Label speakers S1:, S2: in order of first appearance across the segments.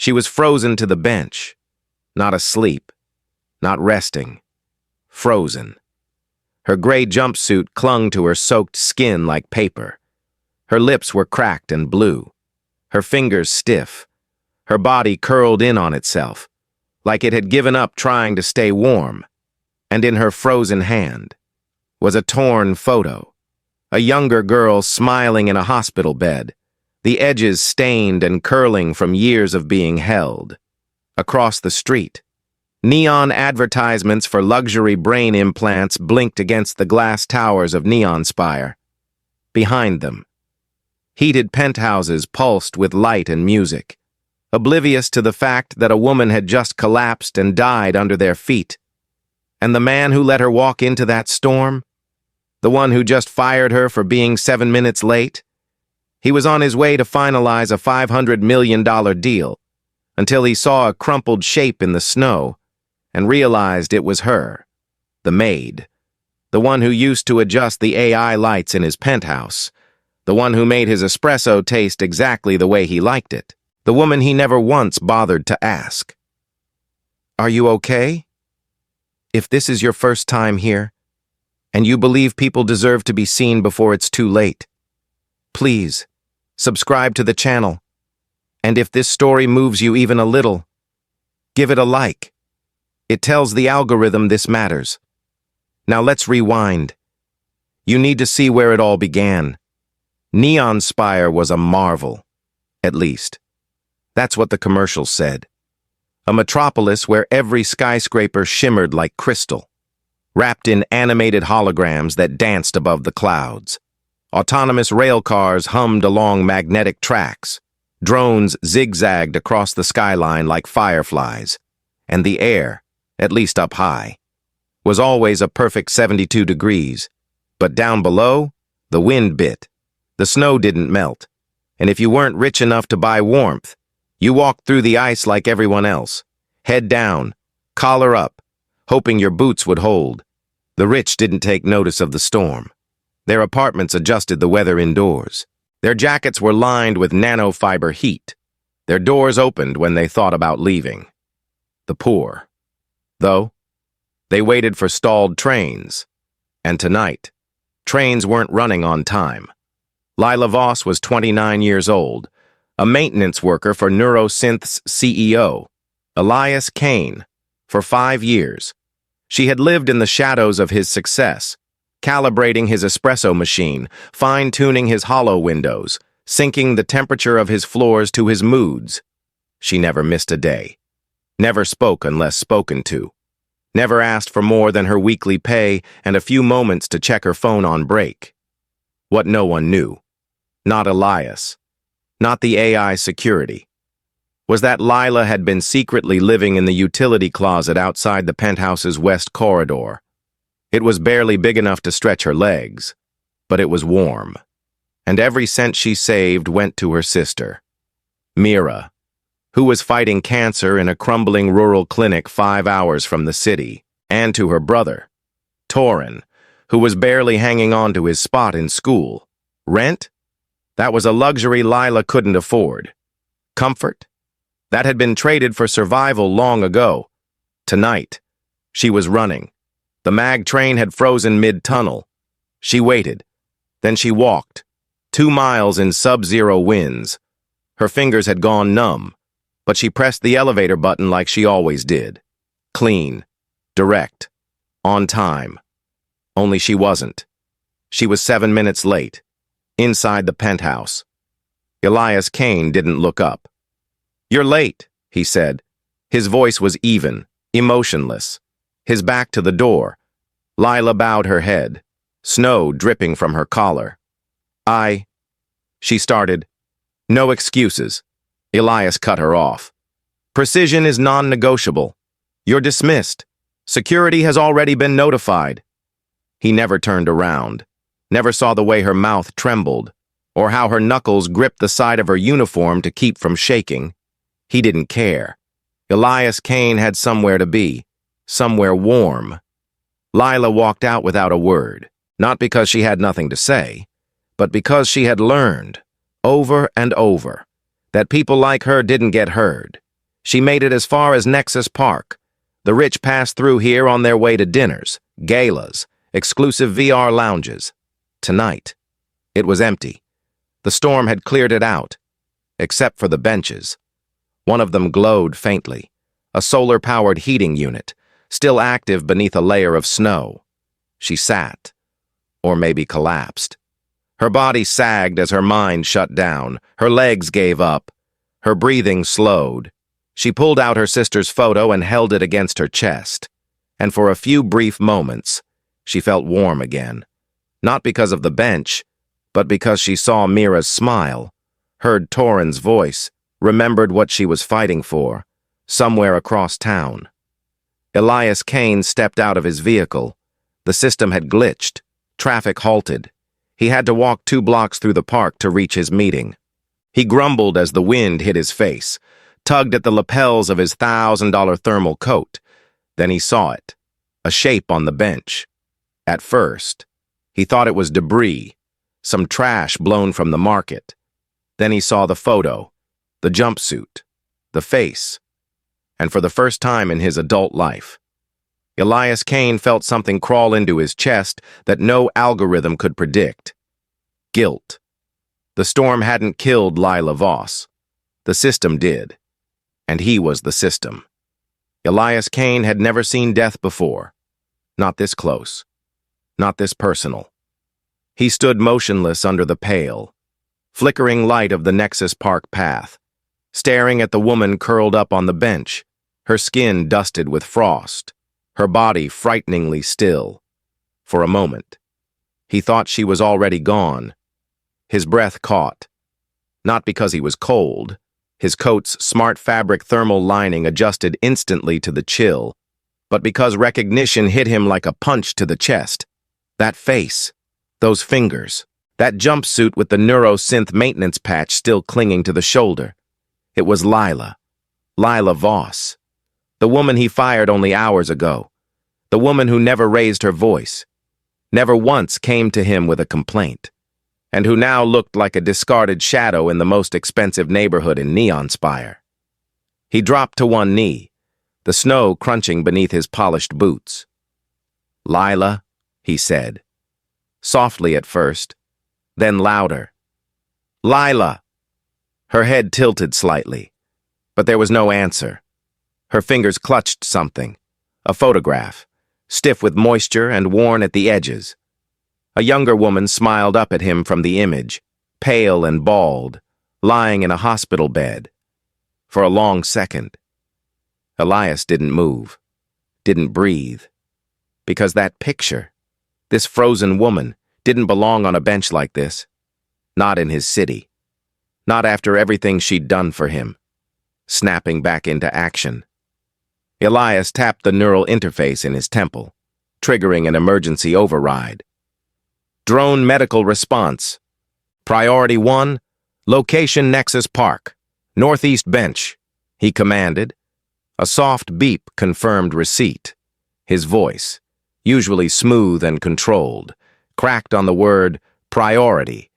S1: She was frozen to the bench, not asleep, not resting, frozen. Her gray jumpsuit clung to her soaked skin like paper. Her lips were cracked and blue, her fingers stiff, her body curled in on itself, like it had given up trying to stay warm. And in her frozen hand was a torn photo, a younger girl smiling in a hospital bed, the edges stained and curling from years of being held. Across the street, neon advertisements for luxury brain implants blinked against the glass towers of Neonspire. Behind them, heated penthouses pulsed with light and music, oblivious to the fact that a woman had just collapsed and died under their feet. And the man who let her walk into that storm, the one who just fired her for being 7 minutes late, he was on his way to finalize a $500 million deal until he saw a crumpled shape in the snow and realized it was her, the maid, the one who used to adjust the AI lights in his penthouse, the one who made his espresso taste exactly the way he liked it, the woman he never once bothered to ask. "Are you okay? If this is your first time here, and you believe people deserve to be seen before it's too late, please, subscribe to the channel. And if this story moves you even a little, give it a like. It tells the algorithm this matters. Now let's rewind. You need to see where it all began. Neonspire was a marvel, at least. That's what the commercials said. A metropolis where every skyscraper shimmered like crystal, wrapped in animated holograms that danced above the clouds. Autonomous rail cars hummed along magnetic tracks. Drones zigzagged across the skyline like fireflies. And the air, at least up high, was always a perfect 72 degrees. But down below, the wind bit. The snow didn't melt. And if you weren't rich enough to buy warmth, you walked through the ice like everyone else, head down, collar up, hoping your boots would hold. The rich didn't take notice of the storm. Their apartments adjusted the weather indoors. Their jackets were lined with nanofiber heat. Their doors opened when they thought about leaving. The poor, though, they waited for stalled trains. And tonight, trains weren't running on time. Lila Voss was 29 years old, a maintenance worker for Neurosynth's CEO, Elias Kane, for 5 years. She had lived in the shadows of his success, calibrating his espresso machine, fine-tuning his hollow windows, syncing the temperature of his floors to his moods. She never missed a day, never spoke unless spoken to, never asked for more than her weekly pay and a few moments to check her phone on break. What no one knew, not Elias, not the AI security, was that Lila had been secretly living in the utility closet outside the penthouse's west corridor. It was barely big enough to stretch her legs, but it was warm, and every cent she saved went to her sister, Mira, who was fighting cancer in a crumbling rural clinic 5 hours from the city, and to her brother, Torin, who was barely hanging on to his spot in school. Rent? That was a luxury Lila couldn't afford. Comfort? That had been traded for survival long ago. Tonight, she was running. The mag train had frozen mid-tunnel. She waited. Then she walked. 2 miles in sub-zero winds. Her fingers had gone numb, but she pressed the elevator button like she always did. Clean, direct, on time. Only she wasn't. She was 7 minutes late. Inside the penthouse. Elias Kane didn't look up. "You're late," he said. His voice was even, emotionless. His back to the door. Lila bowed her head, snow dripping from her collar. She started. "No excuses." Elias cut her off. "Precision is non-negotiable. You're dismissed. Security has already been notified." He never turned around. Never saw the way her mouth trembled, or how her knuckles gripped the side of her uniform to keep from shaking. He didn't care. Elias Kane had somewhere to be, somewhere warm. Lila walked out without a word, not because she had nothing to say, but because she had learned, over and over, that people like her didn't get heard. She made it as far as Nexus Park. The rich passed through here on their way to dinners, galas, exclusive VR lounges. Tonight, it was empty. The storm had cleared it out, except for the benches. One of them glowed faintly, a solar-powered heating unit, still active beneath a layer of snow. She sat, or maybe collapsed. Her body sagged as her mind shut down, her legs gave up, her breathing slowed. She pulled out her sister's photo and held it against her chest, and for a few brief moments, she felt warm again. Not because of the bench, but because she saw Mira's smile, heard Torin's voice, remembered what she was fighting for, somewhere across town. Elias Kane stepped out of his vehicle. The system had glitched. Traffic halted. He had to walk 2 blocks through the park to reach his meeting. He grumbled as the wind hit his face, tugged at the lapels of his $1,000 thermal coat. Then he saw it, a shape on the bench. At first, he thought it was debris, some trash blown from the market. Then he saw the photo, the jumpsuit, the face, and for the first time in his adult life, Elias Kane felt something crawl into his chest that no algorithm could predict. Guilt. The storm hadn't killed Lila Voss. The system did. And he was the system. Elias Kane had never seen death before. Not this close. Not this personal. He stood motionless under the pale, flickering light of the Nexus Park path, staring at the woman curled up on the bench, her skin dusted with frost, her body frighteningly still. For a moment, he thought she was already gone. His breath caught. Not because he was cold. His coat's smart fabric thermal lining adjusted instantly to the chill, but because recognition hit him like a punch to the chest. That face, those fingers, that jumpsuit with the neurosynth maintenance patch still clinging to the shoulder. It was Lila Voss, the woman he fired only hours ago, the woman who never raised her voice, never once came to him with a complaint, and who now looked like a discarded shadow in the most expensive neighborhood in Neonspire. He dropped to one knee, the snow crunching beneath his polished boots. "Lila," he said, softly at first, then louder. "Lila!" Her head tilted slightly, but there was no answer. Her fingers clutched something, a photograph, stiff with moisture and worn at the edges. A younger woman smiled up at him from the image, pale and bald, lying in a hospital bed. For a long second, Elias didn't move, didn't breathe, because that picture, this frozen woman, didn't belong on a bench like this. Not in his city. Not after everything she'd done for him. Snapping back into action. Elias tapped the neural interface in his temple, triggering an emergency override. Drone medical response. Priority 1, location Nexus Park, northeast bench, he commanded. A soft beep confirmed receipt. His voice, usually smooth and controlled, cracked on the word priority.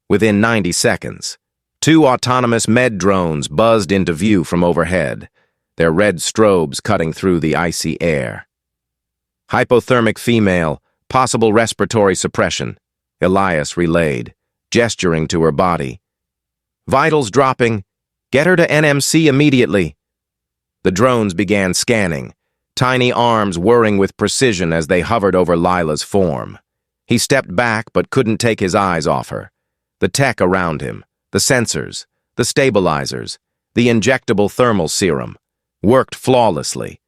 S1: Within 90 seconds, 2 autonomous med drones buzzed into view from overhead, their red strobes cutting through the icy air. Hypothermic female, possible respiratory suppression, Elias relayed, gesturing to her body. Vitals dropping. Get her to NMC immediately. The drones began scanning, tiny arms whirring with precision as they hovered over Lila's form. He stepped back but couldn't take his eyes off her. The tech around him, the sensors, the stabilizers, the injectable thermal serum, worked flawlessly.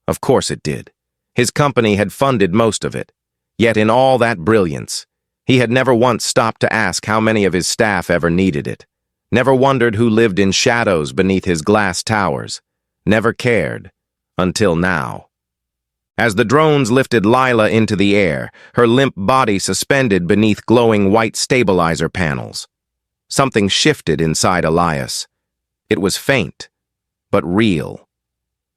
S1: Of course it did. His company had funded most of it. Yet in all that brilliance, he had never once stopped to ask how many of his staff ever needed it. Never wondered who lived in shadows beneath his glass towers. Never cared. Until now. As the drones lifted Lila into the air, her limp body suspended beneath glowing white stabilizer panels. Something shifted inside Elias. It was faint, but real.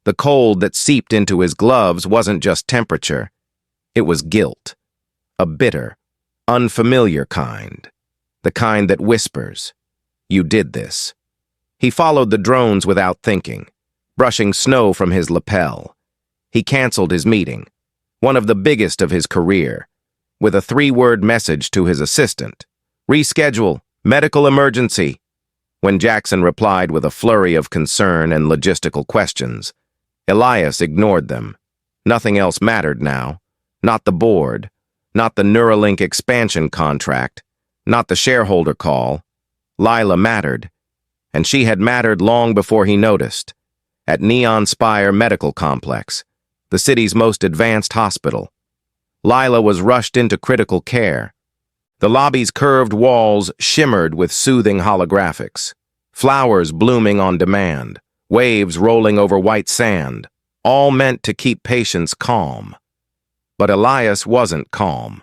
S1: The cold that seeped into his gloves wasn't just temperature. It was guilt. A bitter, unfamiliar kind. The kind that whispers, "You did this." He followed the drones without thinking. brushing snow from his lapel. He canceled his meeting, one of the biggest of his career, with a 3-word message to his assistant. Reschedule, medical emergency. When Jackson replied with a flurry of concern and logistical questions, Elias ignored them. Nothing else mattered now. Not the board, not the Neuralink expansion contract, not the shareholder call. Lila mattered, and she had mattered long before he noticed. At Neonspire Medical Complex, the city's most advanced hospital, Lila was rushed into critical care. The lobby's curved walls shimmered with soothing holographics, flowers blooming on demand, waves rolling over white sand, all meant to keep patients calm. But Elias wasn't calm.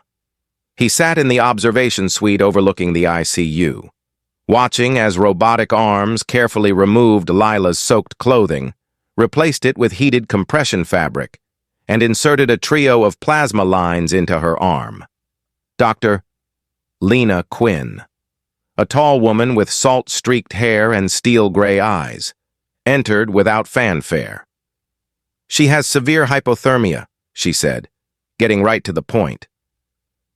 S1: He sat in the observation suite overlooking the ICU, watching as robotic arms carefully removed Lila's soaked clothing, replaced it with heated compression fabric, and inserted a trio of plasma lines into her arm. Dr. Lena Quinn, a tall woman with salt-streaked hair and steel-gray eyes, entered without fanfare. "She has severe hypothermia," she said, getting right to the point.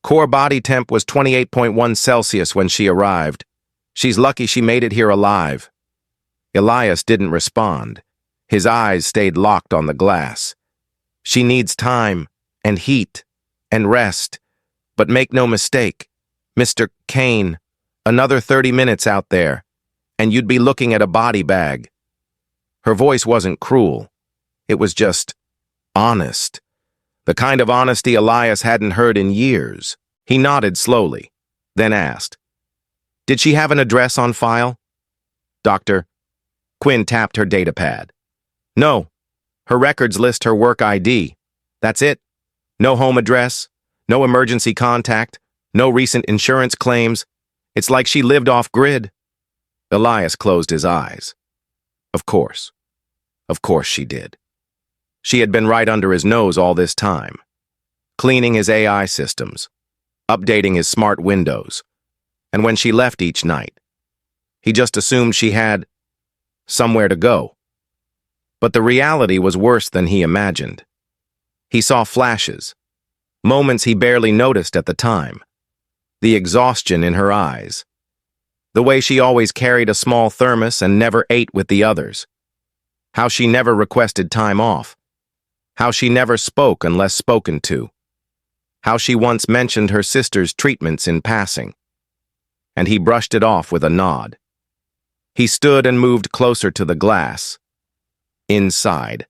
S1: "Core body temp was 28.1 Celsius when she arrived. She's lucky she made it here alive." Elias didn't respond. His eyes stayed locked on the glass. "She needs time, and heat, and rest. But make no mistake, Mr. Kane, another 30 minutes out there, and you'd be looking at a body bag." Her voice wasn't cruel. It was just honest. The kind of honesty Elias hadn't heard in years. He nodded slowly, then asked, "Did she have an address on file?" Dr. Quinn tapped her datapad. "No. Her records list her work ID. That's it. No home address, no emergency contact, no recent insurance claims. It's like she lived off-grid." Elias closed his eyes. Of course. Of course she did. She had been right under his nose all this time, cleaning his AI systems, updating his smart windows, and when she left each night, he just assumed she had somewhere to go. But the reality was worse than he imagined. He saw flashes, moments he barely noticed at the time, the exhaustion in her eyes, the way she always carried a small thermos and never ate with the others, how she never requested time off, how she never spoke unless spoken to, how she once mentioned her sister's treatments in passing. And he brushed it off with a nod. He stood and moved closer to the glass. Inside,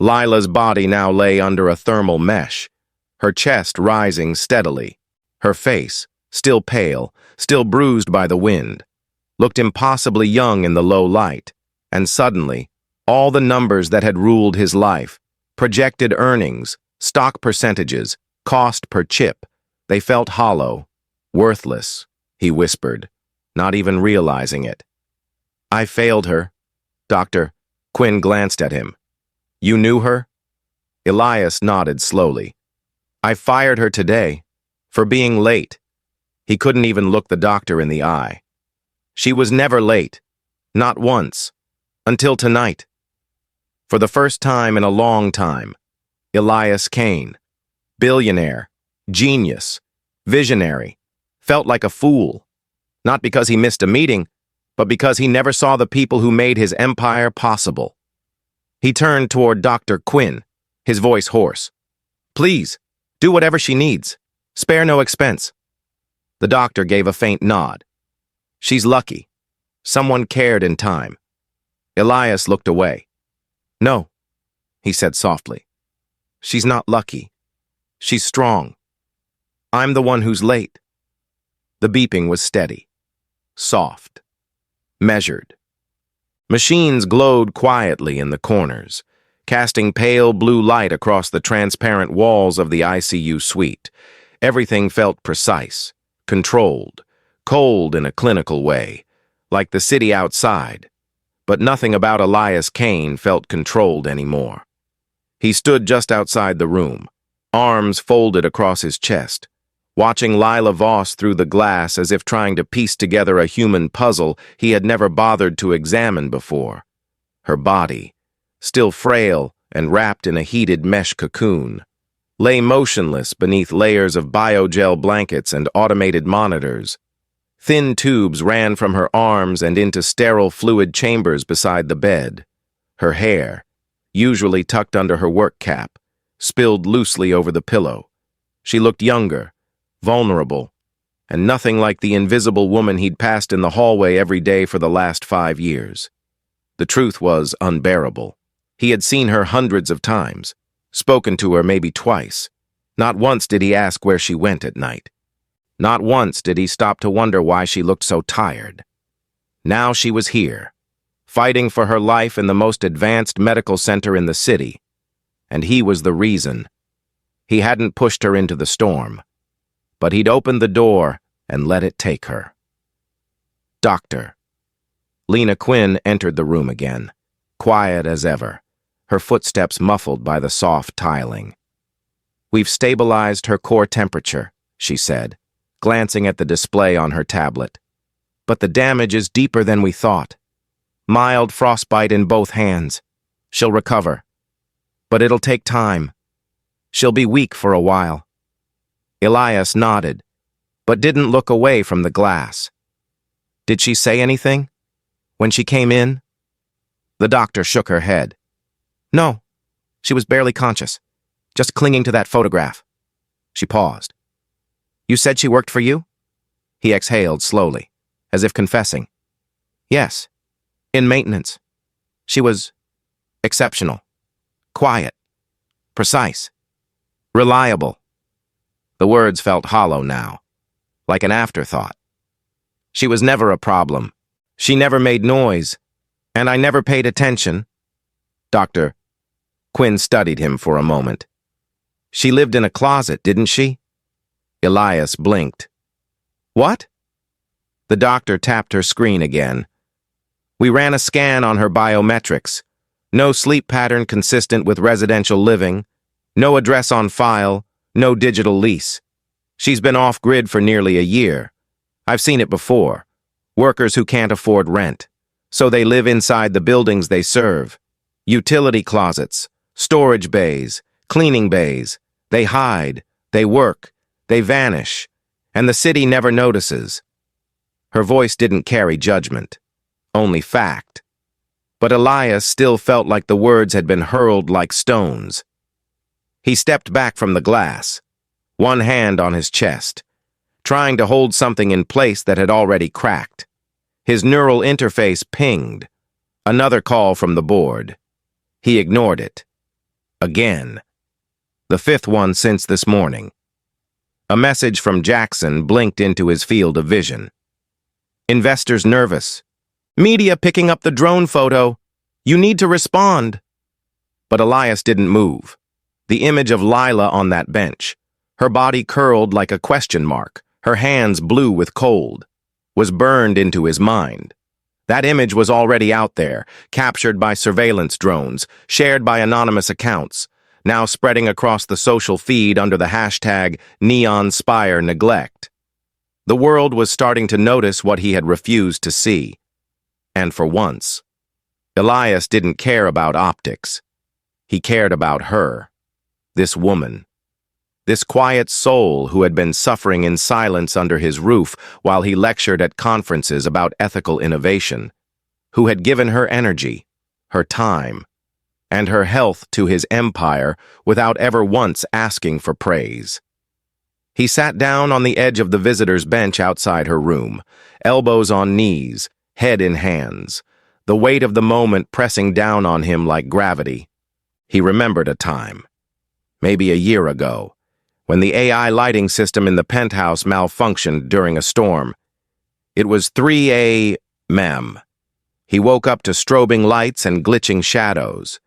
S1: Lila's body now lay under a thermal mesh, her chest rising steadily. Her face, still pale, still bruised by the wind, looked impossibly young in the low light, and suddenly, all the numbers that had ruled his life, projected earnings, stock percentages, cost per chip, they felt hollow, worthless, he whispered, not even realizing it. "I failed her." Dr. Quinn glanced at him. "You knew her?" Elias nodded slowly. "I fired her today, for being late." He couldn't even look the doctor in the eye. "She was never late, not once, until tonight." For the first time in a long time, Elias Kane, billionaire, genius, visionary, felt like a fool, not because he missed a meeting, but because he never saw the people who made his empire possible. He turned toward Dr. Quinn, his voice hoarse. "Please, do whatever she needs. Spare no expense." The doctor gave a faint nod. "She's lucky. Someone cared in time." Elias looked away. "No," he said softly. "She's not lucky. She's strong. I'm the one who's late." The beeping was steady, soft, measured. Machines glowed quietly in the corners, casting pale blue light across the transparent walls of the ICU suite. Everything felt precise, controlled, cold in a clinical way, like the city outside. But nothing about Elias Kane felt controlled anymore. He stood just outside the room, arms folded across his chest, watching Lila Voss through the glass as if trying to piece together a human puzzle he had never bothered to examine before. Her body, still frail and wrapped in a heated mesh cocoon, lay motionless beneath layers of biogel blankets and automated monitors. Thin tubes ran from her arms and into sterile fluid chambers beside the bed. Her hair, usually tucked under her work cap, spilled loosely over the pillow. She looked younger, vulnerable, and nothing like the invisible woman he'd passed in the hallway every day for the last 5 years. The truth was unbearable. He had seen her hundreds of times, spoken to her maybe twice. Not once did he ask where she went at night. Not once did he stop to wonder why she looked so tired. Now she was here, fighting for her life in the most advanced medical center in the city, and he was the reason. He hadn't pushed her into the storm, but he'd opened the door and let it take her. Doctor. Lena Quinn entered the room again, quiet as ever, her footsteps muffled by the soft tiling. "We've stabilized her core temperature," she said, glancing at the display on her tablet. "But the damage is deeper than we thought. Mild frostbite in both hands. She'll recover. But it'll take time. She'll be weak for a while." Elias nodded, but didn't look away from the glass. "Did she say anything? When she came in?" The doctor shook her head. "No, she was barely conscious, just clinging to that photograph." She paused. "You said she worked for you?" He exhaled slowly, as if confessing. "Yes, in maintenance. She was exceptional, quiet, precise, reliable." The words felt hollow now, like an afterthought. "She was never a problem. She never made noise, and I never paid attention." Dr. Quinn studied him for a moment. "She lived in a closet, didn't she?" Elias blinked. "What?" The doctor tapped her screen again. "We ran a scan on her biometrics. No sleep pattern consistent with residential living, no address on file, no digital lease. She's been off-grid for nearly a year. I've seen it before. Workers who can't afford rent, so they live inside the buildings they serve. Utility closets, storage bays, cleaning bays. They hide, they work, they vanish, and the city never notices." Her voice didn't carry judgment, only fact. But Elias still felt like the words had been hurled like stones. He stepped back from the glass, one hand on his chest, trying to hold something in place that had already cracked. His neural interface pinged. Another call from the board. He ignored it. Again. The fifth one since this morning. A message from Jackson blinked into his field of vision. "Investors nervous. Media picking up the drone photo. You need to respond." But Elias didn't move. The image of Lila on that bench, her body curled like a question mark, her hands blue with cold, was burned into his mind. That image was already out there, captured by surveillance drones, shared by anonymous accounts, now spreading across the social feed under the hashtag Neonspire neglect. The world was starting to notice what he had refused to see. And for once, Elias didn't care about optics. He cared about her. This woman. This quiet soul who had been suffering in silence under his roof while he lectured at conferences about ethical innovation, who had given her energy, her time, and her health to his empire without ever once asking for praise. He sat down on the edge of the visitor's bench outside her room, elbows on knees, head in hands, the weight of the moment pressing down on him like gravity. He remembered a time, maybe a year ago, when the AI lighting system in the penthouse malfunctioned during a storm. It was 3 a.m. He woke up to strobing lights and glitching shadows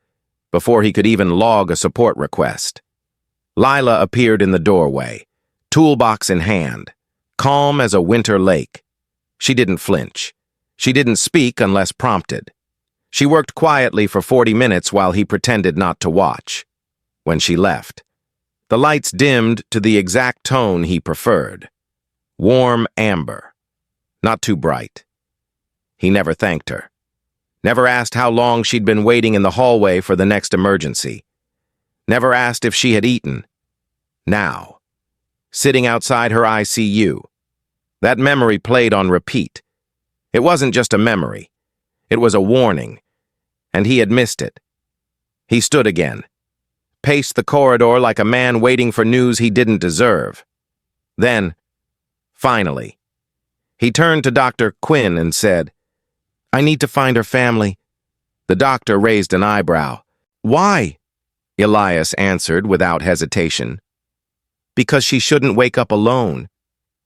S1: before he could even log a support request. Lila appeared in the doorway, toolbox in hand, calm as a winter lake. She didn't flinch. She didn't speak unless prompted. She worked quietly for 40 minutes while he pretended not to watch. When she left, the lights dimmed to the exact tone he preferred. Warm amber. Not too bright. He never thanked her. Never asked how long she'd been waiting in the hallway for the next emergency. Never asked if she had eaten. Now, sitting outside her ICU, that memory played on repeat. It wasn't just a memory. It was a warning, and he had missed it. He stood again, paced the corridor like a man waiting for news he didn't deserve. Then, finally, he turned to Dr. Quinn and said, "I need to find her family." The doctor raised an eyebrow. "Why?" Elias answered without hesitation. "Because she shouldn't wake up alone,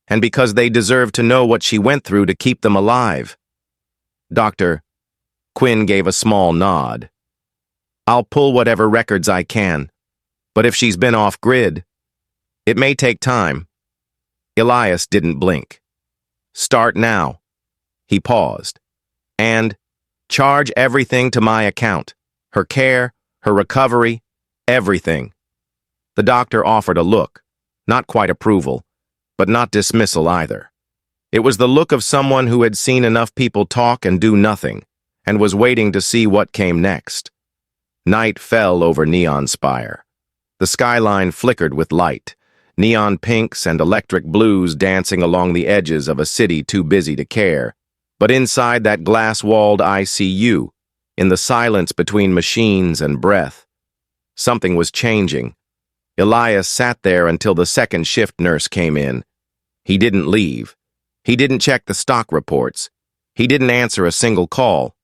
S1: and because they deserve to know what she went through to keep them alive." Dr. Quinn gave a small nod. "I'll pull whatever records I can, but if she's been off-grid, it may take time." Elias didn't blink. "Start now." He paused. "And charge everything to my account. Her care, her recovery, everything." The doctor offered a look, not quite approval, but not dismissal either. It was the look of someone who had seen enough people talk and do nothing, and was waiting to see what came next. Night fell over Neonspire. The skyline flickered with light, neon pinks and electric blues dancing along the edges of a city too busy to care. But inside that glass-walled ICU, in the silence between machines and breath, something was changing. Elias sat there until the second shift nurse came in. He didn't leave. He didn't check the stock reports. He didn't answer a single call.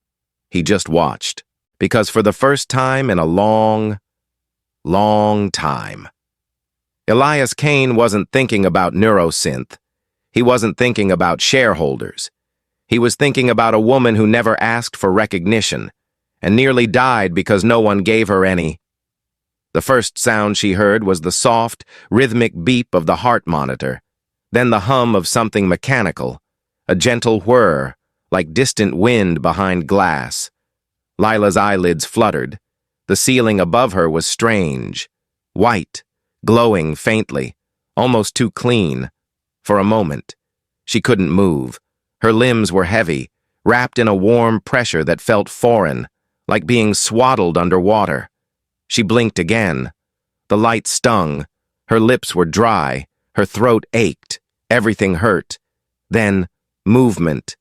S1: He just watched. Because for the first time in a long time, Elias Kane wasn't thinking about neurosynth. He wasn't thinking about shareholders. He was thinking about a woman who never asked for recognition and nearly died because no one gave her any. The first sound she heard was the soft, rhythmic beep of the heart monitor, then the hum of something mechanical, a gentle whir, like distant wind behind glass. Lila's eyelids fluttered. The ceiling above her was strange, white, glowing faintly, almost too clean. For a moment, she couldn't move. Her limbs were heavy, wrapped in a warm pressure that felt foreign, like being swaddled underwater. She blinked again. The light stung. Her lips were dry. Her throat ached. Everything hurt. Then, movement.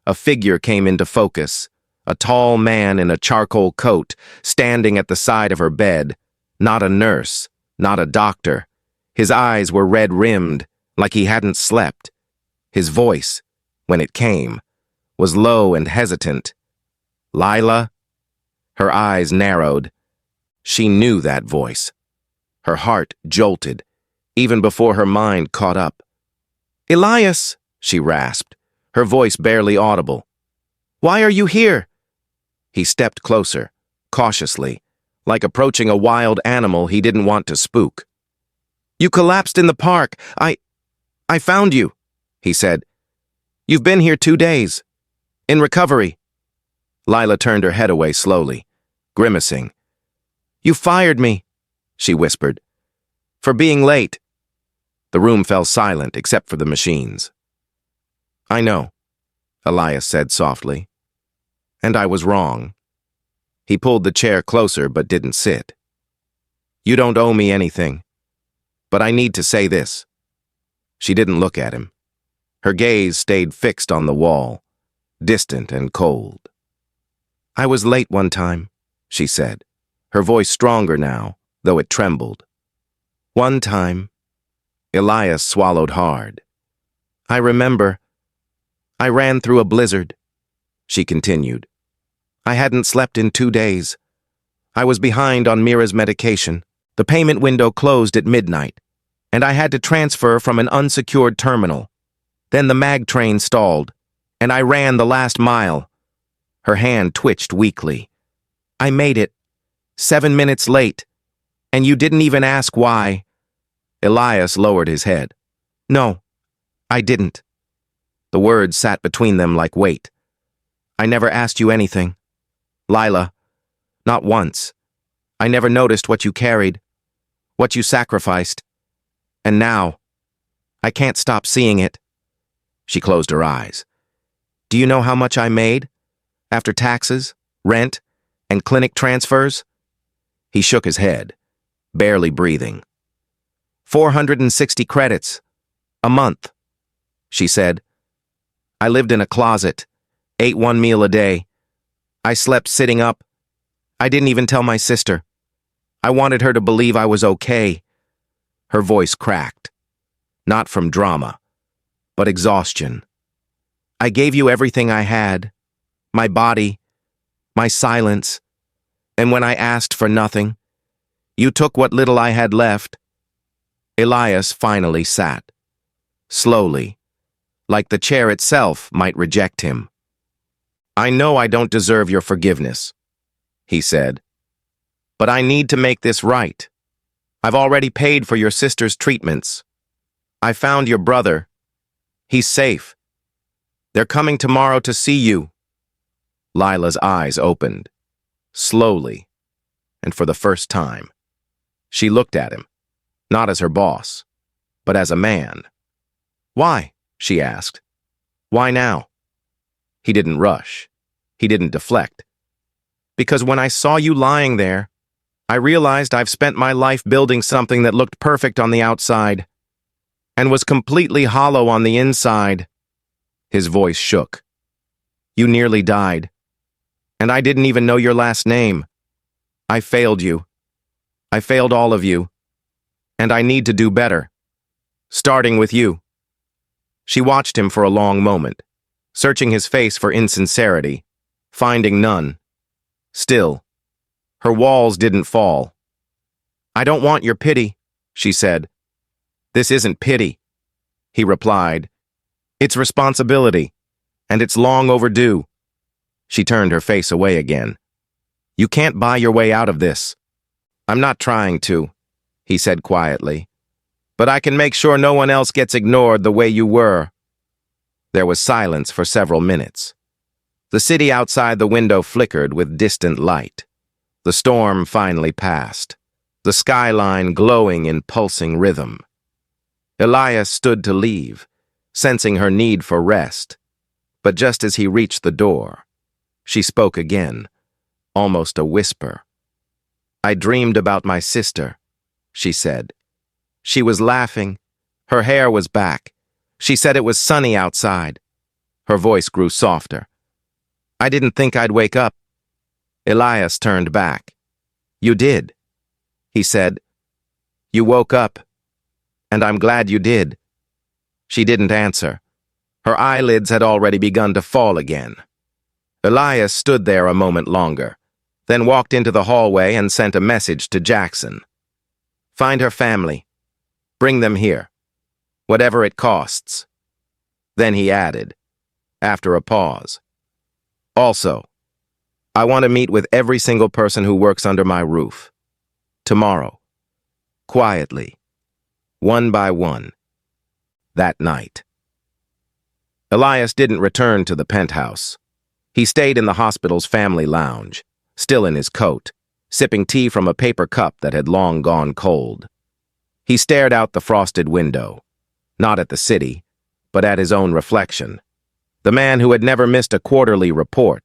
S1: A figure came into focus. A tall man in a charcoal coat, standing at the side of her bed. Not a nurse, not a doctor. His eyes were red-rimmed, like he hadn't slept. His voice, when it came, was low and hesitant. "Lila?" Her eyes narrowed. She knew that voice. Her heart jolted, even before her mind caught up. "Elias," she rasped, her voice barely audible. "Why are you here?" He stepped closer, cautiously, like approaching a wild animal he didn't want to spook. "You collapsed in the park. I found you," he said. "You've been here 2 days. In recovery." Lila turned her head away slowly, grimacing. "You fired me," she whispered, "for being late." The room fell silent except for the machines. "I know," Elias said softly. "And I was wrong." He pulled the chair closer but didn't sit. "You don't owe me anything, but I need to say this." She didn't look at him. Her gaze stayed fixed on the wall, distant and cold. "I was late one time," she said, her voice stronger now, though it trembled. "One time." Elias swallowed hard. "I remember. I ran through a blizzard," she continued. "I hadn't slept in 2 days. I was behind on Mira's medication. The payment window closed at midnight, and I had to transfer from an unsecured terminal. Then the mag train stalled, and I ran the last mile." Her hand twitched weakly. "I made it. 7 minutes late, and you didn't even ask why." Elias lowered his head. "No, I didn't." The words sat between them like weight. "I never asked you anything. Lila, not once. I never noticed what you carried, what you sacrificed. And now, I can't stop seeing it." She closed her eyes. "Do you know how much I made? After taxes, rent, and clinic transfers? He shook his head, barely breathing. 460 credits. A month, she said. I lived in a closet, ate one meal a day. I slept sitting up. I didn't even tell my sister. I wanted her to believe I was okay. Her voice cracked. Not from drama, but exhaustion. I gave you everything I had. My body, my silence. And when I asked for nothing, you took what little I had left. Elias finally sat. Slowly, like the chair itself might reject him. I know I don't deserve your forgiveness, he said. But I need to make this right. I've already paid for your sister's treatments. I found your brother. He's safe. They're coming tomorrow to see you. Lila's eyes opened, slowly, and for the first time. She looked at him, not as her boss, but as a man. Why? She asked. Why now? He didn't rush. He didn't deflect. Because when I saw you lying there, I realized I've spent my life building something that looked perfect on the outside and was completely hollow on the inside. His voice shook. You nearly died, and I didn't even know your last name. I failed you. I failed all of you, and I need to do better, starting with you. She watched him for a long moment, searching his face for insincerity, finding none. Still, her walls didn't fall. I don't want your pity, she said. This isn't pity, he replied. It's responsibility, and it's long overdue. She turned her face away again. You can't buy your way out of this. I'm not trying to, he said quietly. But I can make sure no one else gets ignored the way you were. There was silence for several minutes. The city outside the window flickered with distant light. The storm finally passed, the skyline glowing in pulsing rhythm. Elias stood to leave, sensing her need for rest. But just as he reached the door, she spoke again, almost a whisper. I dreamed about my sister, she said. She was laughing. Her hair was back. She said it was sunny outside. Her voice grew softer. I didn't think I'd wake up. Elias turned back. You did, he said. You woke up, and I'm glad you did. She didn't answer. Her eyelids had already begun to fall again. Elias stood there a moment longer, then walked into the hallway and sent a message to Jackson. Find her family. Bring them here, whatever it costs. Then he added, after a pause, also, I want to meet with every single person who works under my roof. Tomorrow. Quietly. One by one. That night. Elias didn't return to the penthouse. He stayed in the hospital's family lounge, still in his coat, sipping tea from a paper cup that had long gone cold. He stared out the frosted window, not at the city, but at his own reflection. The man who had never missed a quarterly report.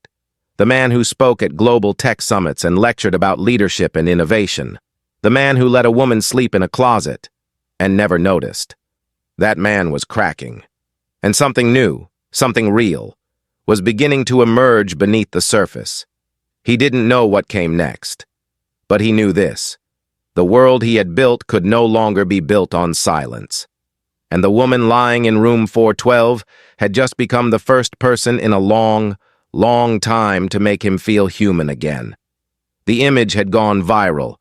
S1: The man who spoke at global tech summits and lectured about leadership and innovation. The man who let a woman sleep in a closet and never noticed. That man was cracking. And something new, something real, was beginning to emerge beneath the surface. He didn't know what came next. But he knew this. The world he had built could no longer be built on silence. And the woman lying in room 412 had just become the first person in a long, long time to make him feel human again. The image had gone viral.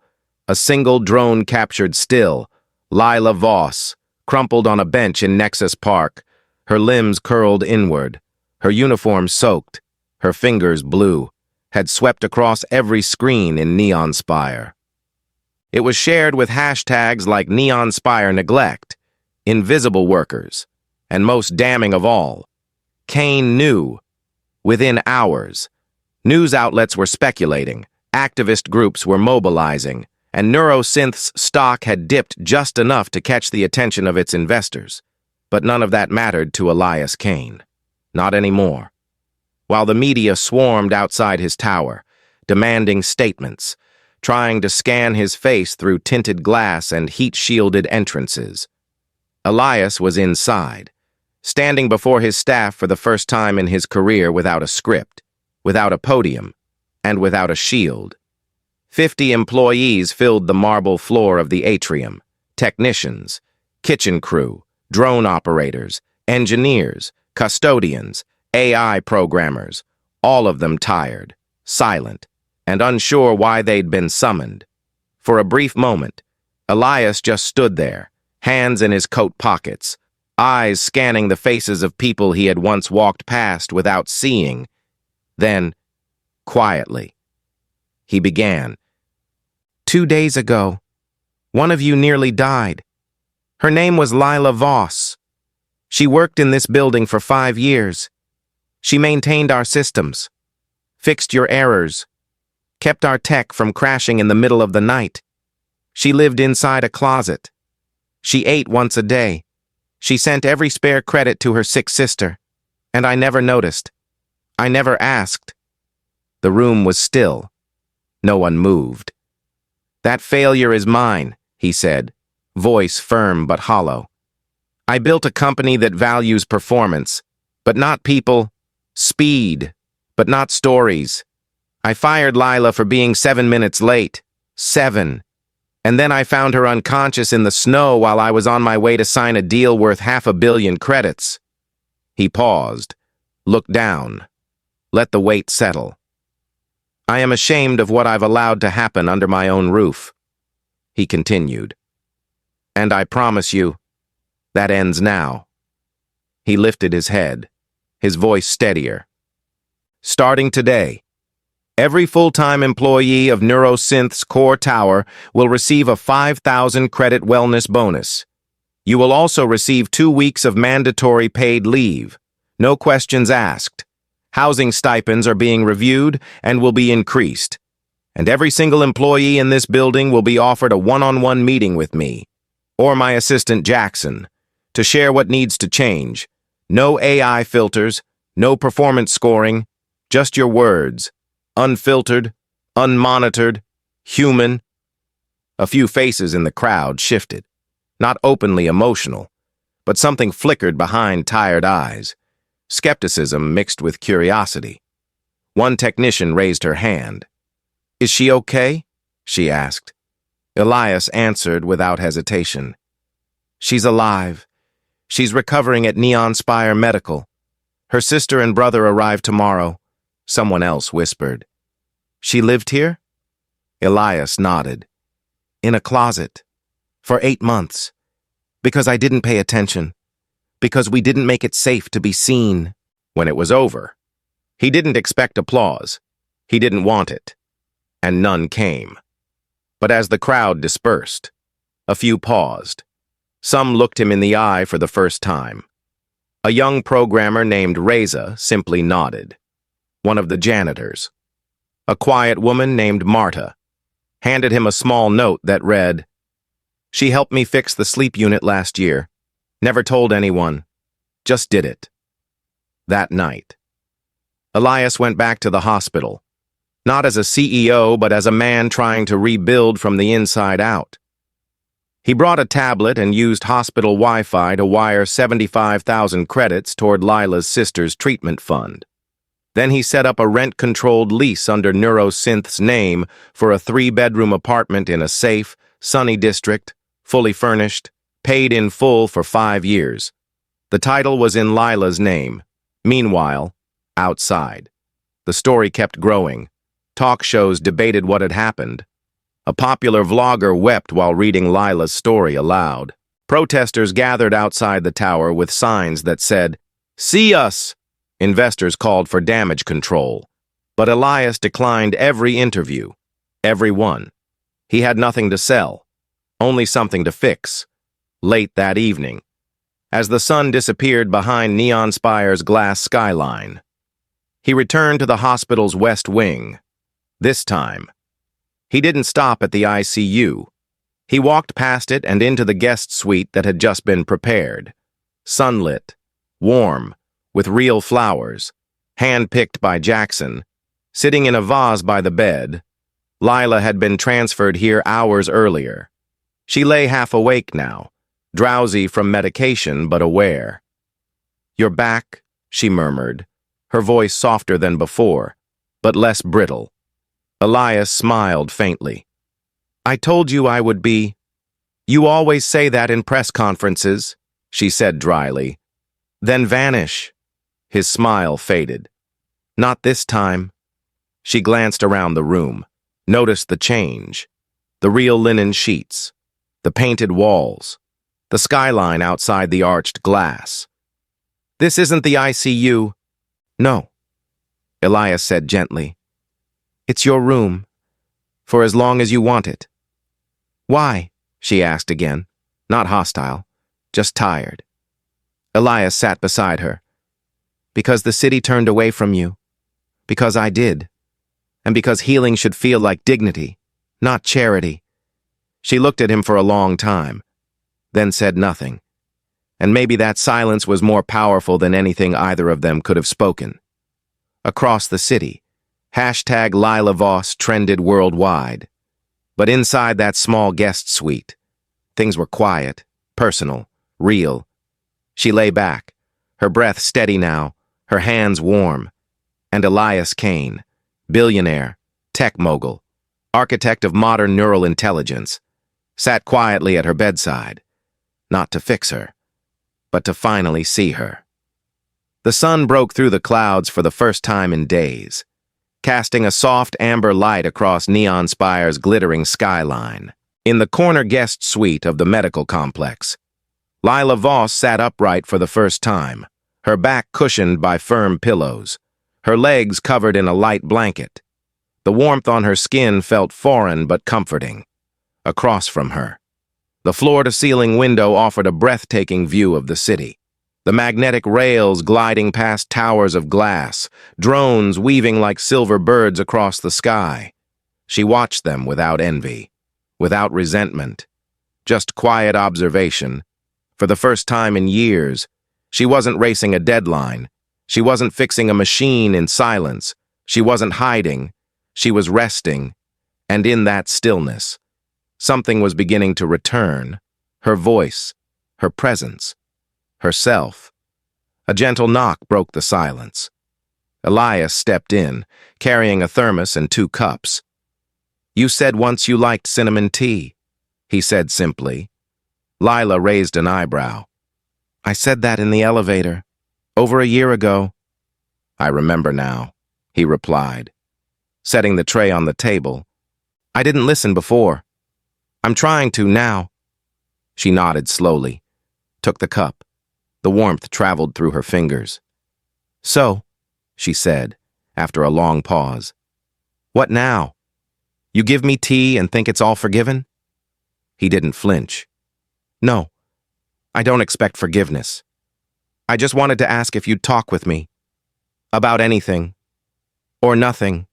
S1: A single drone-captured still, Lila Voss, crumpled on a bench in Nexus Park, her limbs curled inward, her uniform soaked, her fingers blue, had swept across every screen in Neonspire. It was shared with hashtags like Neonspire Neglect, Invisible Workers, and most damning of all, Kane knew. Within hours, news outlets were speculating, activist groups were mobilizing, and Neurosynth's stock had dipped just enough to catch the attention of its investors. But none of that mattered to Elias Kane. Not anymore. while the media swarmed outside his tower, demanding statements, trying to scan his face through tinted glass and heat-shielded entrances. Elias was inside, standing before his staff for the first time in his career without a script, without a podium, and without a shield. 50 employees filled the marble floor of the atrium: technicians, kitchen crew, drone operators, engineers, custodians, AI programmers, all of them tired, silent, and unsure why they'd been summoned. For a brief moment, Elias just stood there, hands in his coat pockets, eyes scanning the faces of people he had once walked past without seeing. Then, quietly, he began. 2 days ago, one of you nearly died. Her name was Lila Voss. She worked in this building for 5 years. She maintained our systems, fixed your errors, kept our tech from crashing in the middle of the night. She lived inside a closet. She ate once a day. She sent every spare credit to her sick sister, and I never noticed. I never asked. The room was still. No one moved. That failure is mine, he said, voice firm but hollow. I built a company that values performance, but not people, speed, but not stories. I fired Lila for being 7 minutes late. 7. And then I found her unconscious in the snow while I was on my way to sign a deal worth 500 million credits. He paused, looked down, let the weight settle. I am ashamed of what I've allowed to happen under my own roof. He continued. And I promise you, that ends now. He lifted his head, his voice steadier. Starting today, every full-time employee of Neurosynth's core tower will receive a 5,000 credit wellness bonus. You will also receive 2 weeks of mandatory paid leave. No questions asked. Housing stipends are being reviewed and will be increased. And every single employee in this building will be offered a one-on-one meeting with me, or my assistant Jackson, to share what needs to change. No AI filters, no performance scoring, just your words. Unfiltered, unmonitored, human. A few faces in the crowd shifted, not openly emotional, but something flickered behind tired eyes. Skepticism mixed with curiosity. One technician raised her hand. Is she okay? She asked. Elias answered without hesitation. She's alive. She's recovering at Neonspire Medical. Her sister and brother arrive tomorrow. Someone else whispered. She lived here? Elias nodded. In a closet. For 8 months. Because I didn't pay attention. Because we didn't make it safe to be seen. When it was over, he didn't expect applause. He didn't want it. And none came. But as the crowd dispersed, a few paused. Some looked him in the eye for the first time. A young programmer named Reza simply nodded. One of the janitors. A quiet woman named Marta handed him a small note that read, She helped me fix the sleep unit last year. Never told anyone. Just did it. That night, Elias went back to the hospital, not as a CEO, but as a man trying to rebuild from the inside out. He brought a tablet and used hospital Wi-Fi to wire 75,000 credits toward Lila's sister's treatment fund. Then he set up a rent-controlled lease under Neurosynth's name for a 3-bedroom apartment in a safe, sunny district, fully furnished, paid in full for 5 years. The title was in Lila's name. Meanwhile, outside, the story kept growing. Talk shows debated what had happened. A popular vlogger wept while reading Lila's story aloud. Protesters gathered outside the tower with signs that said, See us! Investors called for damage control. But Elias declined every interview. Every one. He had nothing to sell. Only something to fix. Late that evening, as the sun disappeared behind Neonspire's glass skyline, he returned to the hospital's west wing. This time, he didn't stop at the ICU. He walked past it and into the guest suite that had just been prepared. Sunlit, warm, with real flowers. hand-picked by Jackson, sitting in a vase by the bed. Lila had been transferred here hours earlier. She lay half awake now, drowsy from medication but aware. "You're back," she murmured, her voice softer than before, but less brittle. Elias smiled faintly. "I told you I would be." "You always say that in press conferences," she said dryly. "Then vanish." His smile faded. "Not this time." She glanced around the room, noticed the change. The real linen sheets, the painted walls, the skyline outside the arched glass. "This isn't the ICU." "No," Elias said gently. "It's your room, for as long as you want it." "Why?" she asked again, not hostile, just tired. Elias sat beside her. "Because the city turned away from you. Because I did. And because healing should feel like dignity, not charity." She looked at him for a long time, then said nothing. And maybe that silence was more powerful than anything either of them could have spoken. Across the city, #LilaVoss trended worldwide. But inside that small guest suite, things were quiet, personal, real. She lay back, her breath steady now, her hands warm. And Elias Kane, billionaire, tech mogul, architect of modern neural intelligence, sat quietly at her bedside, not to fix her, but to finally see her. The sun broke through the clouds for the first time in days, casting a soft amber light across Neonspire's glittering skyline. In the corner guest suite of the medical complex, LilaVoss sat upright for the first time, her back cushioned by firm pillows, her legs covered in a light blanket. The warmth on her skin felt foreign but comforting. Across from her, the floor-to-ceiling window offered a breathtaking view of the city. The magnetic rails gliding past towers of glass, drones weaving like silver birds across the sky. She watched them without envy, without resentment, just quiet observation. For the first time in years, she wasn't racing a deadline. She wasn't fixing a machine in silence. She wasn't hiding. She was resting. And in that stillness, something was beginning to return. Her voice, her presence, herself. A gentle knock broke the silence. Elias stepped in, carrying a thermos and 2 cups. "You said once you liked cinnamon tea," he said simply. Lila raised an eyebrow. "I said that in the elevator, over a year ago." "I remember now," he replied, setting the tray on the table. "I didn't listen before. I'm trying to now." She nodded slowly, took the cup. The warmth traveled through her fingers. "So," she said, after a long pause, "what now? You give me tea and think it's all forgiven?" He didn't flinch. "No, I don't expect forgiveness. I just wanted to ask if you'd talk with me. About anything. Or nothing.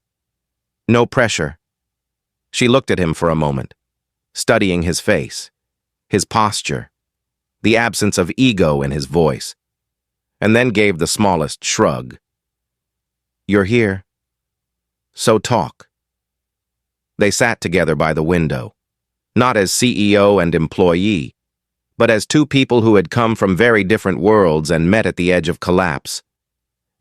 S1: No pressure." She looked at him for a moment, studying his face, his posture, the absence of ego in his voice, and then gave the smallest shrug. "You're here. So talk." They sat together by the window, not as CEO and employee, but as 2 people who had come from very different worlds and met at the edge of collapse.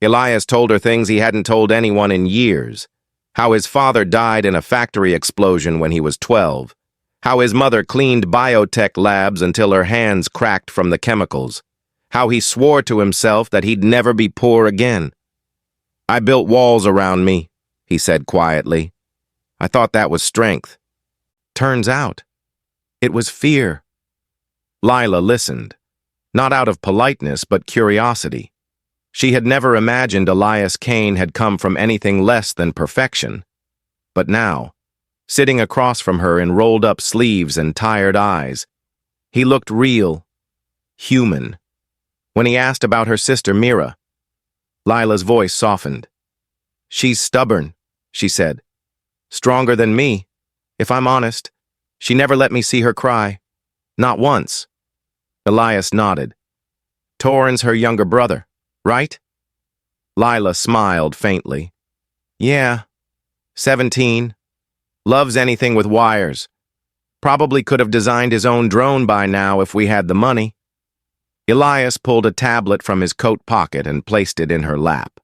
S1: Elias told her things he hadn't told anyone in years, how his father died in a factory explosion when he was 12, how his mother cleaned biotech labs until her hands cracked from the chemicals, how he swore to himself that he'd never be poor again. "I built walls around me," he said quietly. "I thought that was strength. Turns out, it was fear." Lila listened, not out of politeness but curiosity. She had never imagined Elias Kane had come from anything less than perfection. But now, sitting across from her in rolled-up sleeves and tired eyes, he looked real, human. When he asked about her sister Mira, Lila's voice softened. "She's stubborn," she said. "Stronger than me. If I'm honest, she never let me see her cry. Not once." Elias nodded. "Torrens her younger brother, right?" Lila smiled faintly. Yeah, 17. Loves anything with wires. Probably could have designed his own drone by now if we had the money. Elias pulled a tablet from his coat pocket and placed it in her lap.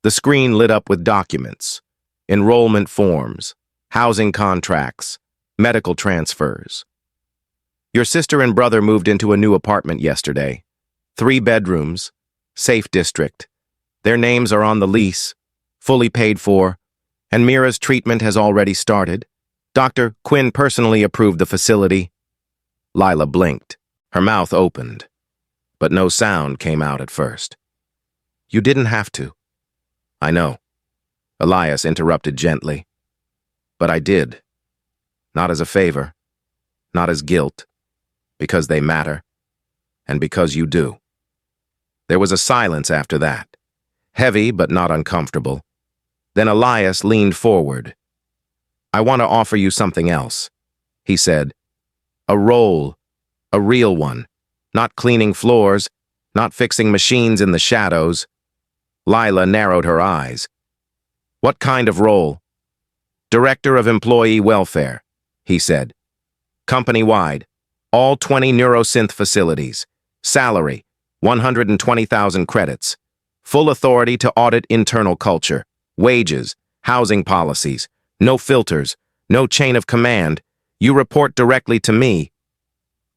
S1: The screen lit up with documents, enrollment forms, housing contracts, medical transfers. Your sister and brother moved into a new apartment yesterday. 3 bedrooms, safe district. Their names are on the lease, fully paid for, and Mira's treatment has already started. Dr. Quinn personally approved the facility. Lila blinked. Her mouth opened, but no sound came out at first. You didn't have to. I know. Elias interrupted gently. But I did. Not as a favor, not as guilt, because they matter, and because you do. There was a silence after that, heavy but not uncomfortable. Then Elias leaned forward. I want to offer you something else, he said. A role, a real one, not cleaning floors, not fixing machines in the shadows. Lila narrowed her eyes. What kind of role? Director of Employee Welfare, he said. Company-wide, all 20 neurosynth facilities. Salary, 120,000 credits. Full authority to audit internal culture, wages, housing policies. No filters, no chain of command. You report directly to me.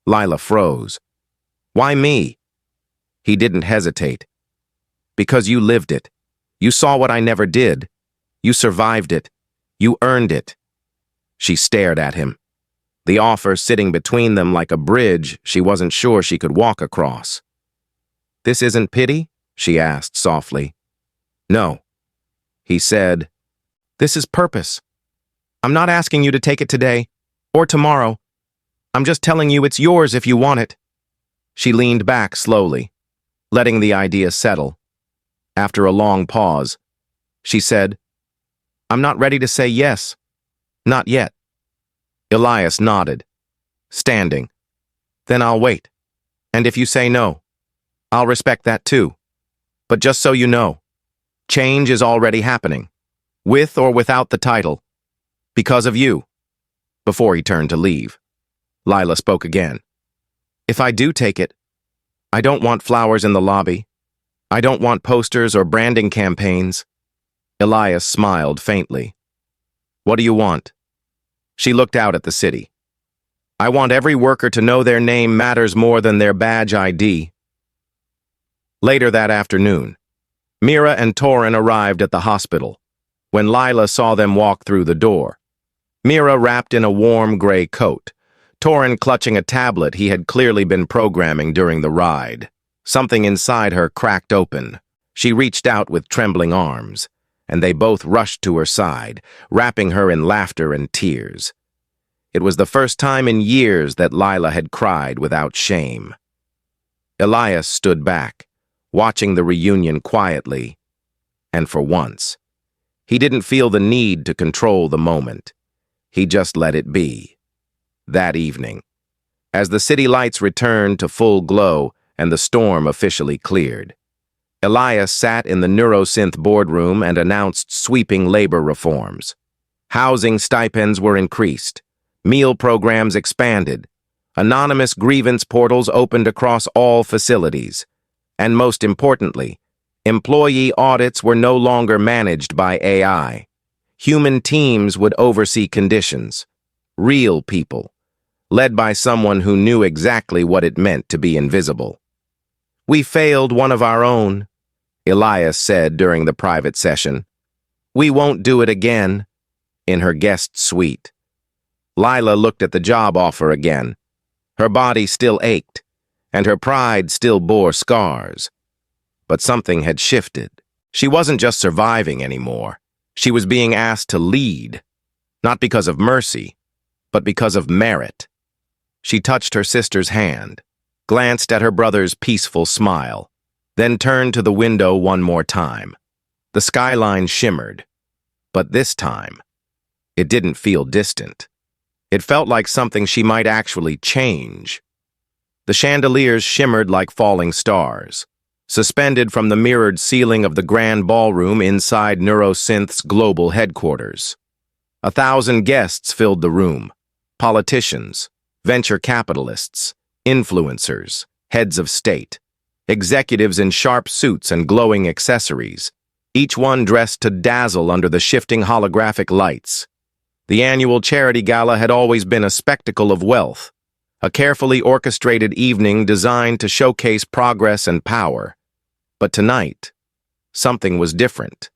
S1: Lila froze. Why me? He didn't hesitate. Because you lived it. You saw what I never did. You survived it. You earned it. She stared at him. The offer sitting between them like a bridge she wasn't sure she could walk across. This isn't pity? She asked softly. No. He said, this is purpose. I'm not asking you to take it today or tomorrow. I'm just telling you it's yours if you want it. She leaned back slowly, letting the idea settle. After a long pause, she said, I'm not ready to say yes. Not yet. Elias nodded, standing. Then I'll wait. And if you say no, I'll respect that too. But just so you know, change is already happening, with or without the title, because of you. Before he turned to leave, Lila spoke again. If I do take it, I don't want flowers in the lobby. I don't want posters or branding campaigns. Elias smiled faintly. What do you want? She looked out at the city. I want every worker to know their name matters more than their badge ID. Later that afternoon, Mira and Torin arrived at the hospital. When Lila saw them walk through the door, Mira wrapped in a warm gray coat, Torin clutching a tablet he had clearly been programming during the ride. Something inside her cracked open. She reached out with trembling arms, and they both rushed to her side, wrapping her in laughter and tears. It was the first time in years that Lila had cried without shame. Elias stood back, watching the reunion quietly, and for once, he didn't feel the need to control the moment. He just let it be. That evening, as the city lights returned to full glow and the storm officially cleared, Elias sat in the neurosynth boardroom and announced sweeping labor reforms. Housing stipends were increased, meal programs expanded, anonymous grievance portals opened across all facilities, and most importantly, employee audits were no longer managed by AI. Human teams would oversee conditions, real people, led by someone who knew exactly what it meant to be invisible. We failed one of our own, Elias said during the private session. We won't do it again, in her guest suite. Lila looked at the job offer again. Her body still ached, and her pride still bore scars. But something had shifted. She wasn't just surviving anymore. She was being asked to lead, not because of mercy, but because of merit. She touched her sister's hand, glanced at her brother's peaceful smile, then turned to the window one more time. The skyline shimmered, but this time, it didn't feel distant. It felt like something she might actually change. The chandeliers shimmered like falling stars. suspended from the mirrored ceiling of the grand ballroom inside Neurosynth's global headquarters. 1,000 guests filled the room. Politicians, venture capitalists, influencers, heads of state, executives in sharp suits and glowing accessories, each one dressed to dazzle under the shifting holographic lights. The annual charity gala had always been a spectacle of wealth, a carefully orchestrated evening designed to showcase progress and power. But tonight, something was different.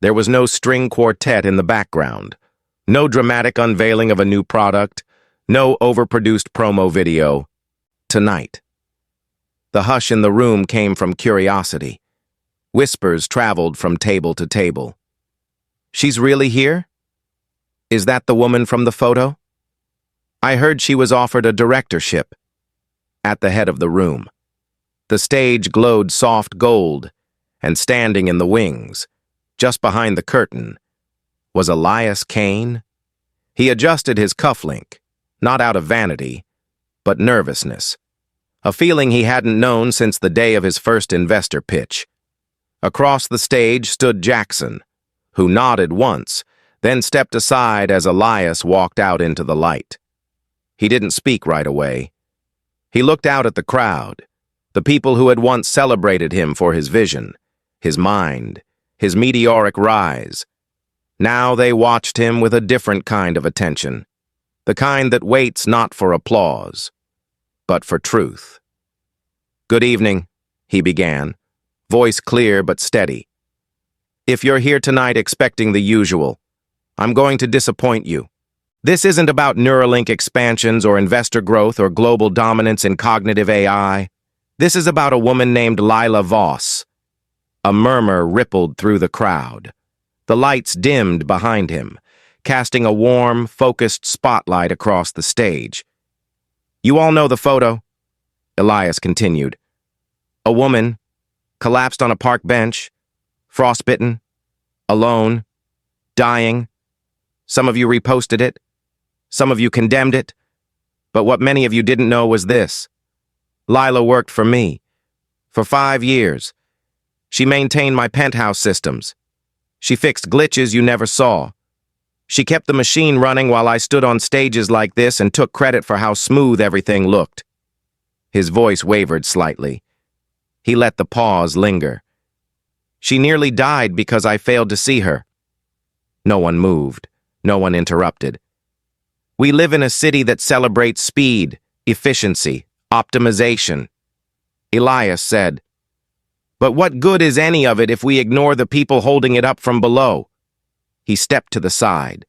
S1: There was no string quartet in the background, no dramatic unveiling of a new product, no overproduced promo video. Tonight, the hush in the room came from curiosity. Whispers traveled from table to table. "She's really here? Is that the woman from the photo? I heard she was offered a directorship." At the head of the room, the stage glowed soft gold, and standing in the wings, just behind the curtain, was Elias Kane. He adjusted his cufflink, not out of vanity, but nervousness, a feeling he hadn't known since the day of his first investor pitch. Across the stage stood Jackson, who nodded once, then stepped aside as Elias walked out into the light. He didn't speak right away. He looked out at the crowd, the people who had once celebrated him for his vision, his mind, his meteoric rise. Now they watched him with a different kind of attention, the kind that waits not for applause, but for truth. "Good evening," he began, voice clear but steady. "If you're here tonight expecting the usual, I'm going to disappoint you. This isn't about Neuralink expansions or investor growth or global dominance in cognitive AI. This is about a woman named Lila Voss." A murmur rippled through the crowd. The lights dimmed behind him, casting a warm, focused spotlight across the stage. "You all know the photo," Elias continued. "A woman, collapsed on a park bench, frostbitten, alone, dying. Some of you reposted it. Some of you condemned it. But what many of you didn't know was this. Lila worked for me. For 5 years. She maintained my penthouse systems. She fixed glitches you never saw. She kept the machine running while I stood on stages like this and took credit for how smooth everything looked." His voice wavered slightly. He let the pause linger. "She nearly died because I failed to see her." No one moved. No one interrupted. "We live in a city that celebrates speed, efficiency, optimization," Elias said. "But what good is any of it if we ignore the people holding it up from below?" He stepped to the side.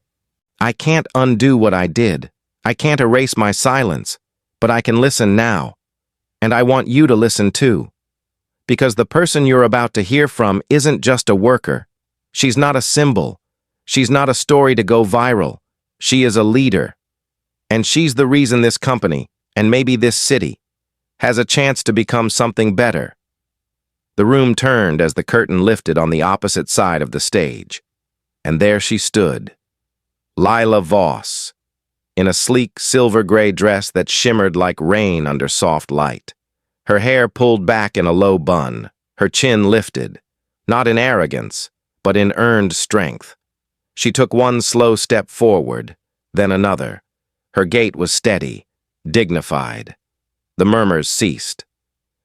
S1: "I can't undo what I did. I can't erase my silence, but I can listen now. And I want you to listen too. Because the person you're about to hear from isn't just a worker. She's not a symbol. She's not a story to go viral. She is a leader. And she's the reason this company, and maybe this city, has a chance to become something better." The room turned as the curtain lifted on the opposite side of the stage. And there she stood, Lila Voss, in a sleek silver-gray dress that shimmered like rain under soft light. Her hair pulled back in a low bun, her chin lifted, not in arrogance, but in earned strength. She took one slow step forward, then another. Her gait was steady, dignified. The murmurs ceased.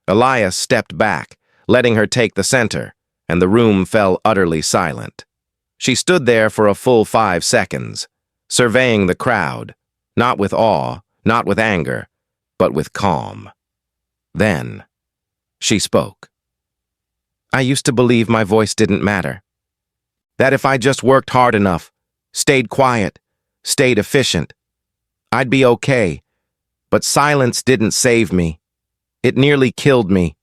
S1: Elias stepped back, letting her take the center, and the room fell utterly silent. She stood there for a full 5 seconds, surveying the crowd, not with awe, not with anger, but with calm. Then, she spoke. "I used to believe my voice didn't matter. That if I just worked hard enough, stayed quiet, stayed efficient, I'd be okay. But silence didn't save me. It nearly killed me."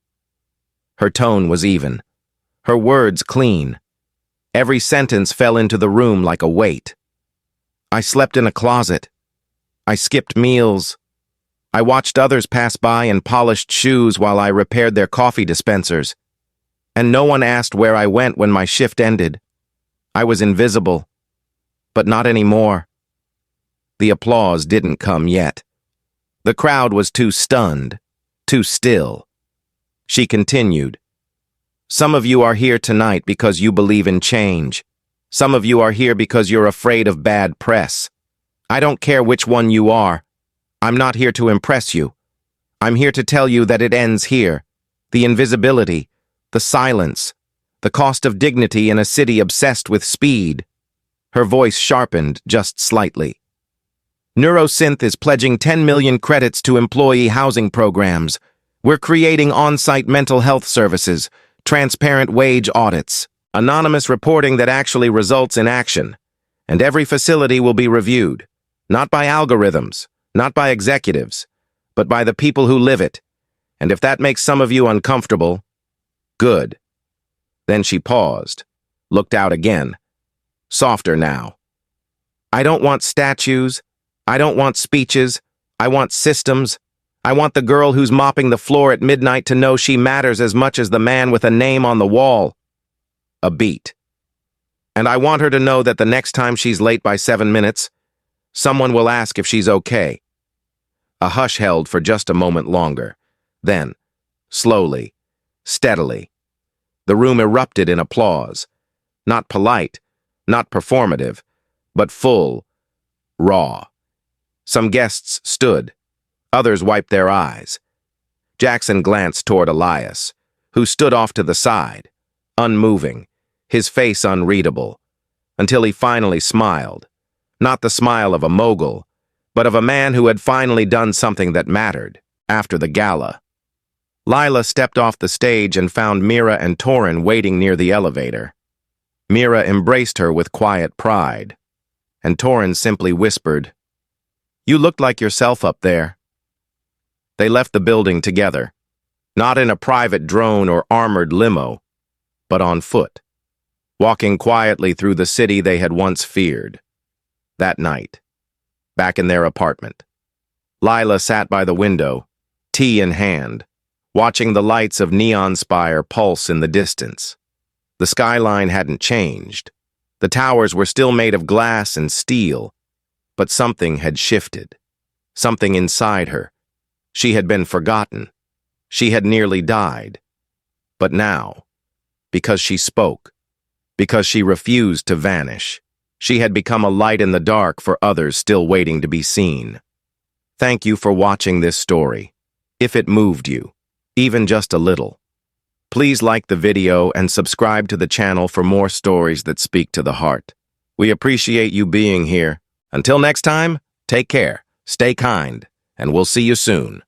S1: Her tone was even, her words clean. Every sentence fell into the room like a weight. "I slept in a closet. I skipped meals. I watched others pass by in polished shoes while I repaired their coffee dispensers. And no one asked where I went when my shift ended. I was invisible. But not anymore." The applause didn't come yet. The crowd was too stunned, too still. She continued. Some of you are here tonight because you believe in change. Some of you are here because you're afraid of bad press. I don't care which one you are. I'm not here to impress you. I'm here to tell you that it ends here. The invisibility, the silence, the cost of dignity in a city obsessed with speed. Her voice sharpened just slightly. Neurosynth is pledging 10 million credits to employee housing programs. We're creating on-site mental health services, transparent wage audits, anonymous reporting that actually results in action. And every facility will be reviewed, not by algorithms, not by executives, but by the people who live it. And if that makes some of you uncomfortable, good. Then she paused, looked out again, softer now. I don't want statues. I don't want speeches. I want systems. I want the girl who's mopping the floor at midnight to know she matters as much as the man with a name on the wall. A beat. And I want her to know that the next time she's late by 7 minutes, someone will ask if she's okay. A hush held for just a moment longer. Then, slowly, steadily, the room erupted in applause. Not polite, not performative, but full, raw. Some guests stood. Others wiped their eyes. Jackson glanced toward Elias, who stood off to the side, unmoving, his face unreadable, until he finally smiled. Not the smile of a mogul, but of a man who had finally done something that mattered, after the gala. Lila stepped off the stage and found Mira and Torin waiting near the elevator. Mira embraced her with quiet pride, and Torin simply whispered, "You looked like yourself up there." They left the building together, not in a private drone or armored limo, but on foot, walking quietly through the city they had once feared. That night, back in their apartment, Lila sat by the window, tea in hand, watching the lights of Neonspire pulse in the distance. The skyline hadn't changed. The towers were still made of glass and steel, but something had shifted. Something inside her. She had been forgotten. She had nearly died. But now, because she spoke, because she refused to vanish, she had become a light in the dark for others still waiting to be seen. Thank you for watching this story. If it moved you, even just a little, please like the video and subscribe to the channel for more stories that speak to the heart. We appreciate you being here. Until next time, take care, stay kind, and we'll see you soon.